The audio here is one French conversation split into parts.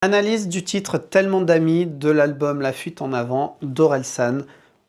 Analyse du titre Tellement d'amis de l'album La Fuite en avant d'Orelsan.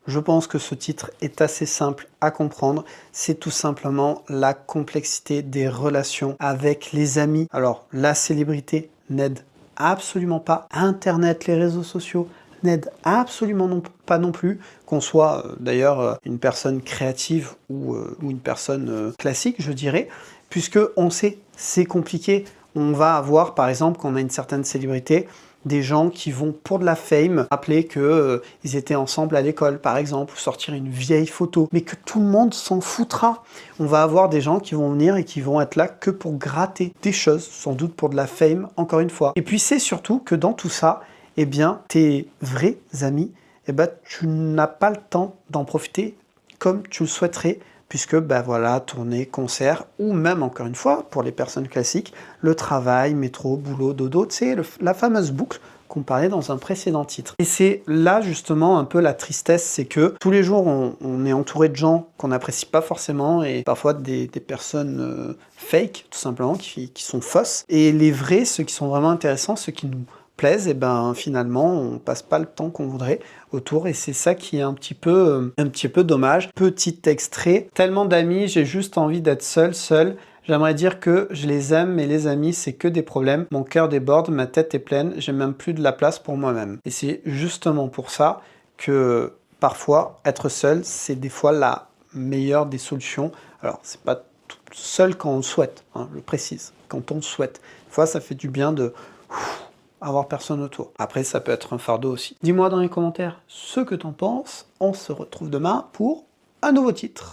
Je pense que ce titre est assez simple à comprendre. C'est tout simplement la complexité des relations avec les amis. Alors, la célébrité n'aide absolument pas. Internet, les réseaux sociaux n'aident absolument pas non plus. Qu'on soit d'ailleurs une personne créative ou une personne classique, je dirais. Puisque on sait, c'est compliqué. On va avoir, par exemple, quand on a une certaine célébrité, des gens qui vont, pour de la fame, rappeler que ils étaient ensemble à l'école, par exemple, ou sortir une vieille photo, mais que tout le monde s'en foutra. On va avoir des gens qui vont venir et qui vont être là que pour gratter des choses, sans doute pour de la fame, encore une fois. Et puis c'est surtout que dans tout ça, eh bien, tes vrais amis, eh ben, tu n'as pas le temps d'en profiter comme tu le souhaiterais, puisque ben voilà, tournée, concert, ou même encore une fois, pour les personnes classiques, le travail, métro, boulot, dodo, tu sais, la fameuse boucle qu'on parlait dans un précédent titre. Et c'est là justement un peu la tristesse, c'est que tous les jours on est entouré de gens qu'on n'apprécie pas forcément, et parfois des personnes fake, tout simplement, qui sont fausses. Et les vrais, ceux qui sont vraiment intéressants, ceux qui nous plaisent, et ben finalement on passe pas le temps qu'on voudrait autour, et c'est ça qui est un petit peu dommage. Petit extrait: tellement d'amis, j'ai juste envie d'être seul. J'aimerais dire que je les aime, mais les amis, c'est que des problèmes. Mon cœur déborde, ma tête est pleine, j'ai même plus de la place pour moi-même. Et c'est justement pour ça que parfois, être seul, c'est des fois la meilleure des solutions. Alors, c'est pas seul quand on le souhaite, hein, je précise, quand on le souhaite. Des fois, ça fait du bien de avoir personne autour. Après, ça peut être un fardeau aussi. Dis-moi dans les commentaires ce que t'en penses. On se retrouve demain pour un nouveau titre.